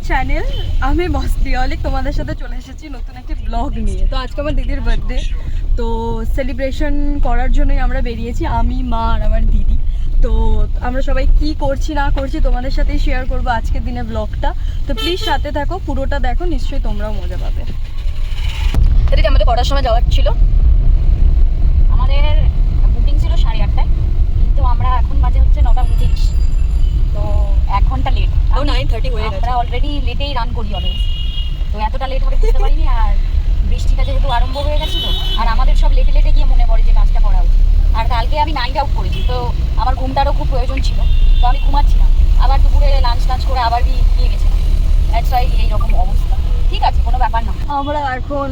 Channel. আমি মস্তি অলিক তোমাদের সাথে চলে এসেছি নতুন একটি ব্লগ নিয়ে। তো আজকে আমার দিদির বার্থডে, তো সেলিব্রেশন করার জন্যই আমরা বেরিয়েছি, আমি, মা আর আমার দিদি। তো আমরা সবাই কি করছি না করছি তোমাদের সাথেই শেয়ার করবো আজকের দিনের ব্লগটা। তো প্লিজ সাথে থাকো, পুরোটা দেখো, নিশ্চয়ই তোমরাও মজা পাবে। এদিকে আমাদের কটার সময় যাওয়ার ছিল? আমাদের বুকিং ছিল 8:30টায়, কিন্তু আমরা এখন বাজে হচ্ছে 9:25, তো 1 ঘন্টা লেট। 9:30 হয়ে গেছে। আমরা অলরেডি লেটেই রান করি অলওয়েজ, তো এতটা লেট হবে বুঝতে পারিনি। আর বৃষ্টিটা যেহেতু আরম্ভ হয়ে গেছিল, আর আমাদের সব লেটে লেটে গিয়ে মনে পড়ে যে কাজটা করা উচিত। আর কালকে আমি নাইট আউট করেছি, তো আমার ঘুমটারও খুব প্রয়োজন ছিল, তো আমি ঘুমাচ্ছিলাম। আবার দুপুরে লাঞ্চ করে আবার নিয়ে গেছিলাম, দ্যাটস ওয়াই এইরকম অবস্থা। ঠিক আছে, কোনো ব্যাপার না। আমরা এখন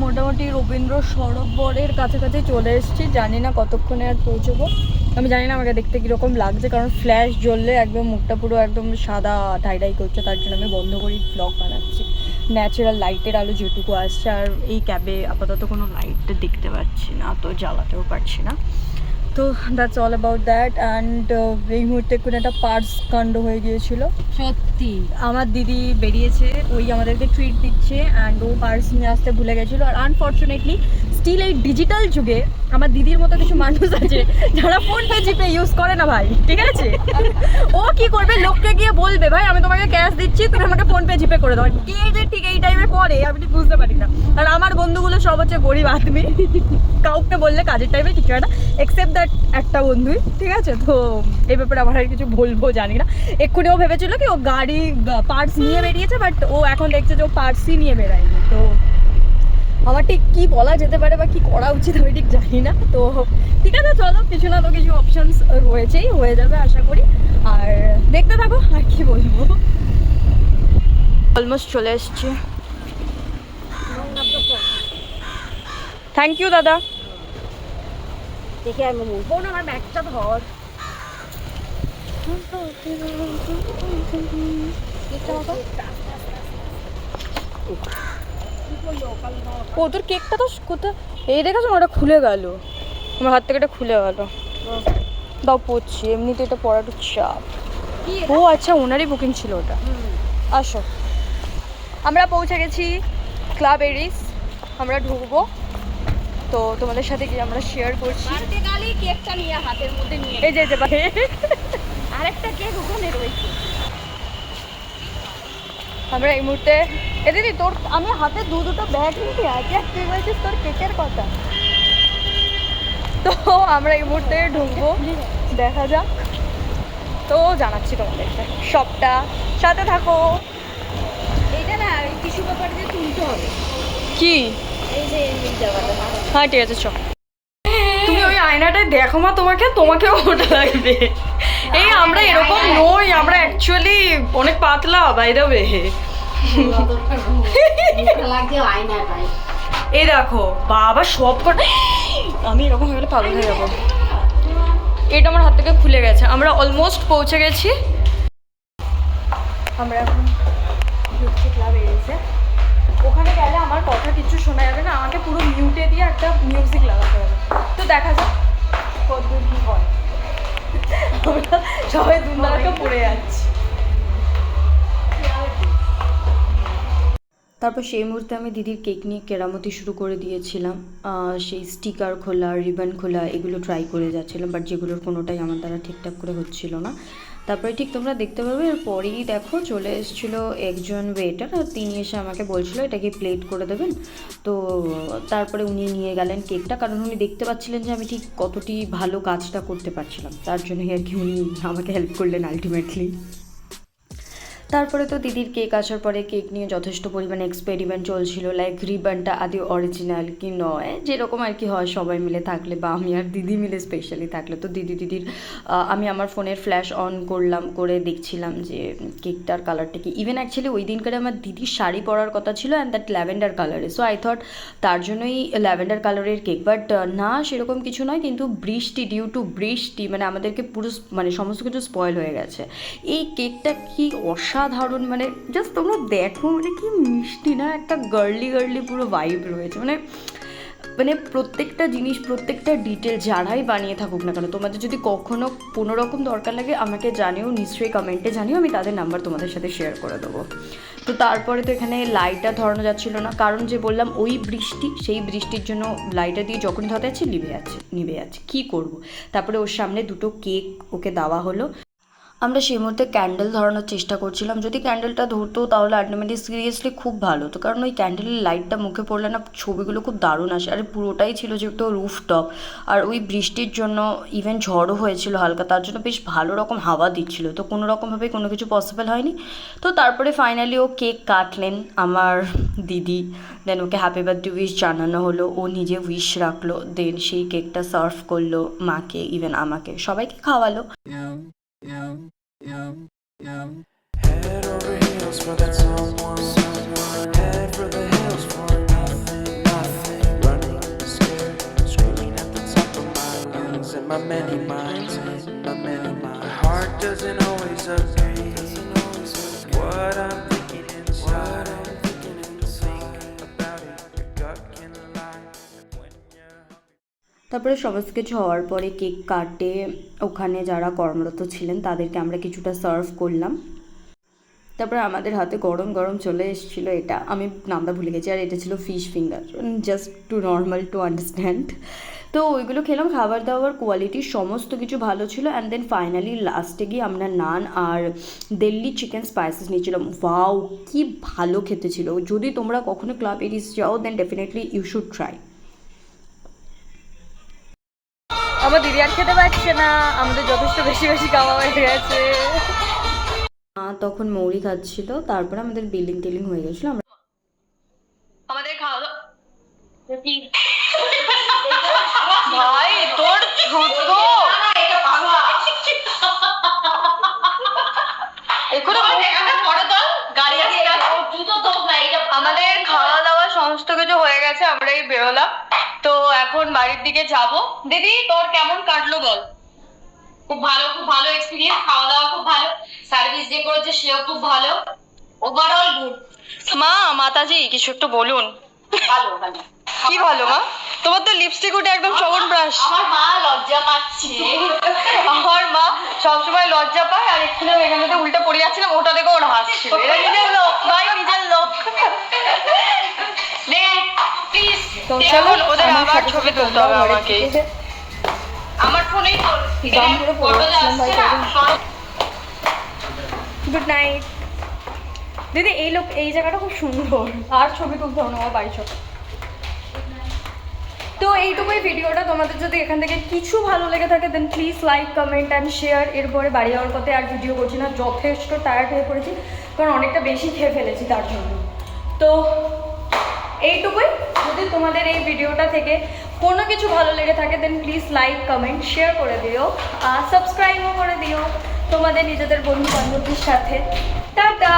মোটামুটি রবীন্দ্র সরোবরের কাছাকাছি চলে এসেছি, জানি না কতক্ষণে আর পৌঁছবো। আমি জানি না আমাকে দেখতে কীরকম লাগছে, কারণ ফ্ল্যাশ জ্বললে একদম মুখটা পুরো একদম সাদা ঢাই করছে, তার জন্য আমি বন্ধ করি ব্লগ বানাচ্ছি। ন্যাচারাল লাইটের আলো যেটুকু আসছে, আর এই ক্যাবে আপাতত কোনো লাইট দেখতে পাচ্ছি না, তো জ্বালাতেও পারছি না। তো that's all about that. And এই মুহূর্তে কোনো একটা পার্স কাণ্ড হয়ে গিয়েছিল সত্যি। আমার দিদি বেরিয়েছে, ওই আমাদেরকে ট্রিট দিচ্ছে, অ্যান্ড ও পার্স নিয়ে আসতে ভুলে গেছিলো। আর আনফর্চুনেটলি স্টিল এই ডিজিটাল যুগে আমার দিদির মতো কিছু মানুষ আছে যারা ফোন পে জিপে ইউজ করে না ভাই, ঠিক আছে? ও কি করবে, লোককে গিয়ে বলবে ভাই আমি তোমাকে ক্যাশ দিচ্ছি, তুমি আমাকে ফোন পে জিপে করে দাও। কে যে ঠিক এই টাইমে করে আমি ঠিক বুঝতে পারি না। আর আমার বন্ধুগুলো সব হচ্ছে গরিব আদমি, কাউকে বললে কাজের টাইমে কিছু হয় না, এক্সেপ্ট দ্যাট একটা বন্ধুই, ঠিক আছে? তো এই ব্যাপারে আমার আর কিছু বলবো জানি না। এক্ষুনি ও ভেবেছিল কি ও গাড়ি পার্টস নিয়ে বেরিয়েছে, বাট ও এখন দেখছে যে ও পার্টসই নিয়ে বেরায়নি। তো আমার ঠিক কী বলা যেতে পারে বা কী করা উচিত আমি ঠিক জানি না। তো ঠিক আছে, চলো, কিছু না তো কিছু অপশানস রয়েছেই, হয়ে যাবে আশা করি। আর দেখতে থাকো, আর কি বলবো। অলমোস্ট চলে এসছি। থ্যাংক ইউ দাদা। দেখে আমি বলবো না, আমার ব্যাগটা ধর। ও তোর কেকটা তো কোথায়, এই দেখেছো ওটা খুলে গেল, আমার হাত থেকে এটা খুলে গেল। দাও পড়ছি, এমনিতে এটা পড়া একটু চাপ। ও আচ্ছা, ওনারই বুকিং ছিল ওটা। আসো, আমরা পৌঁছে গেছি ক্লাব এরিস, আমরা ঢুকবো। তো তোমাদের সাথে কি আমরা শেয়ার করছি। কেকটা নিয়ে হাতের মধ্যে নিয়ে, এই যে ভাই আরেকটা কেক ওখানে রয়েছে। আমরা এই মুহূর্তে, এ দিদি তোর আমি হাতে দুটো ব্যাগ নিয়ে আছি, আর তুই বলছিস তোর কেকের কথা। তো আমরা এই মুহূর্তে ঢুকবো, দেখা যাক, তো জানাচ্ছি তোমাদেরকে সবটা, সাথে থাকো। এইটা না ওই টিস্যু পেপার দিয়ে তুলতে হবে। কি? এই যে এই জায়গাটা। হ্যাঁ ঠিক আছে, চল। তুমি ওই আয়নাটায় দেখো মা, তোমাকেও ওটা লাগবে। এই আমরা এরকম নই, আমরা অ্যাকচুয়ালি অনেক পাতলা, বাই দ্য ওয়ে। এই দেখো বাবা, সব আমি এরকম হয়ে গেলে পাগল হয়ে যাবো। এটা আমার হাত থেকে খুলে গেছে। আমরা অলমোস্ট পৌঁছে গেছি। আমরা এখন ঢুকছি ক্লাব এরিসে। ওখানে গেলে আমার কথা কিছু শোনা যাবে না, আমাকে পুরো মিউটে দিয়ে একটা মিউজিক লাগাতে হবে। তো দেখা যাক কতদূর কী হয়। আমরা সবাই দুর্নাকে পড়ে যাচ্ছি। তারপর সেই মুহূর্তে আমি দিদির কেক নিয়ে কেরামতি শুরু করে দিয়েছিলাম। সেই স্টিকার খোলা, রিবন খোলা, এগুলো ট্রাই করে যাচ্ছিলাম, বাট যেগুলোর কোনোটাই আমার দ্বারা ঠিকঠাক করে হচ্ছিল না। তারপরে ঠিক তোমরা দেখতে পারবে, এরপরেই দেখো চলে এসেছিলো একজন ওয়েটার, আর তিনি এসে আমাকে বলছিল এটাকে প্লেট করে দেবেন। তো তারপরে উনি নিয়ে গেলেন কেকটা, কারণ উনি দেখতে পাচ্ছিলেন যে আমি ঠিক কতটি ভালো কাজটা করতে পারছিলাম, তার জন্যই আর কি উনি আমাকে হেল্প করলেন আলটিমেটলি। তারপরে তো দিদির কেক আসার পরে কেক নিয়ে যথেষ্ট পরিমাণে এক্সপেরিমেন্ট চলছিল, লাইক রিবনটা আদি অরিজিনাল কি নয়, যেরকম আর কি হয় সবাই মিলে থাকলে, বা আমি আর দিদি মিলে স্পেশালি থাকলে। তো দিদির আমি আমার ফোনের ফ্ল্যাশ অন করলাম, করে দেখছিলাম যে কেকটার কালারটা কি। ইভেন অ্যাকচুয়ালি ওই দিনকারে আমার দিদির শাড়ি পরার কথা ছিল, অ্যান্ড দ্যাট ল্যাভেন্ডার কালারে, সো আই থট তার জন্যই ল্যাভেন্ডার কালারের কেক, বাট না সেরকম কিছু নয়। কিন্তু ডিউ টু বৃষ্টি মানে আমাদেরকে পুরো মানে সমস্ত কিছু স্পয়েল হয়ে গেছে। এই কেকটা কি অসাধারণ, মানে জাস্ট তোমরা দেখো, মানে কি মিষ্টি না, একটা গার্লি পুরো ভাইব রয়েছে, মানে মানে প্রত্যেকটা জিনিস, প্রত্যেকটা ডিটেল যারাই বানিয়ে থাকুক না কেন, তোমাদের যদি কখনও কোনো রকম দরকার লাগে আমাকে জানিও, নিশ্চয়ই কমেন্টে জানিও, আমি তাদের নাম্বার তোমাদের সাথে শেয়ার করে দেবো। তো তারপরে তো এখানে লাইটটা ধরানো যাচ্ছিলো না, কারণ যে বললাম ওই বৃষ্টি, সেই বৃষ্টির জন্য লাইটটা দিয়ে যখনই ধরাতে যাচ্ছি নিভে যাচ্ছে, কী করবো। তারপরে ওর সামনে দুটো কেক ওকে দেওয়া হলো। আমরা সেই মুহূর্তে ক্যান্ডেল ধরানোর চেষ্টা করছিলাম, যদি ক্যান্ডেলটা ধরতো তাহলে আলটিমেটলি সিরিয়াসলি খুব ভালো হতো, কারণ ওই ক্যান্ডেলের লাইটটা মুখে পড়লে না ছবিগুলো খুব দারুণ আসে। আর পুরোটাই ছিল যেহেতু রুফটপ, আর ওই বৃষ্টির জন্য ইভেন ঝড়ও হয়েছিল হালকা, তার জন্য বেশ ভালো রকম হাওয়া দিচ্ছিল, তো কোনো রকমভাবে কোনো কিছু পসিবল হয়নি। তো তারপরে ফাইনালি ও কেক কাটলেন আমার দিদি, দেন ওকে হ্যাপি বার্থডে উইশ জানানো হলো, ও নিজে উইশ রাখলো, দেন সেই কেকটা সার্ভ করলো মাকে, ইভেন আমাকে, সবাইকে খাওয়ালো। Head over heels for that someone. Head for the hills for nothing. Running, scared, screaming at the top of my lungs. In my many minds, my heart doesn't always agree. What I'm thinking inside. Think about it, your gut can lie. When you're hungry. তারপরে সমস্ত কিছু হওয়ার পরে cake কাটে ওখানে যারা কর্মরত ছিলেন তাদেরকে আমরা কিছুটা সার্ভ করলাম। তারপরে আমাদের হাতে গরম গরম চলে এসেছিলো, এটা আমি নামটা ভুলে গেছি, আর এটা ছিল fish finger, just to normal to understand. তো ওইগুলো খেলাম, খাবার দাবার কোয়ালিটি সমস্ত কিছু ভালো ছিল। অ্যান্ড দেন ফাইনালি লাস্টে গিয়ে আমরা নান আর দিল্লি চিকেন স্পাইসেস নিয়েছিলাম। ওয়াও, কি ভালো খেতে ছিল। যদি তোমরা কখনো ক্লাব এরিস যাও then definitely you should try. আমার দিদি আর খেতে পারছে না, আমাদের যথেষ্ট বেশি বেশি খাওয়া হয়ে গেছে। তখন মৌরি খাচ্ছিল, তারপরে আমাদের বিলিং টিলিং হয়ে গেছিলো। আমরা আমাদের খাওয়া ভাই তোর ছোট আমাদের খাওয়া দাওয়া সমস্ত কিছু হয়ে গেছে, আমরাই বেরোলাম। তো এখন বাড়ির দিকে যাব। দিদি তোর কেমন কাটলো বল? খুব ভালো এক্সপিরিয়েন্স, খাওয়া দাওয়া খুব ভালো, সার্ভিস যে করেছে সেও খুব ভালো, ওভারঅল গুড। মা, মাতাজি কিছু একটু বলুন। ভালো কি ভালো মা? তোমার তো লিপস্টিক উঠে একদম চবন ব্রাশ। আমার মা লজ্জা পাচ্ছে। আমার মা সবসময় লজ্জা পায়, আর একটু এখানে উল্টা পড়ে যাচ্ছিলাম, ওটা দেখে ওর হাসছিল। এরা নিজের লোক ভাই, নিজের লোক। তো এখন ওদের আবার ছবি তুলতে হবে আমাকে। আমার ফোনেই তোর গুড নাইট দিদি। এই জায়গাটা খুব সুন্দর, আর ছবি তুলতে হবে না, আমার বাড়ি চল। তো এইটুকুই ভিডিওটা। তোমাদের যদি এখান থেকে কিছু ভালো লেগে থাকে then please like, comment and share. এরপরে বাড়ি যাওয়ার পথে আর ভিডিও করছি না, যথেষ্ট টায়ার্ড হয়ে পড়েছি, কারণ অনেকটা বেশি খেয়ে ফেলেছি তার জন্য। তো এইটুকুই। যদি তোমাদের এই ভিডিওটা থেকে কোনো কিছু ভালো লেগে থাকে then please like, comment, share করে দিও, আর সাবস্ক্রাইবও করে দিও তোমাদের নিজেদের বন্ধু বান্ধবীর সাথে। টাটা।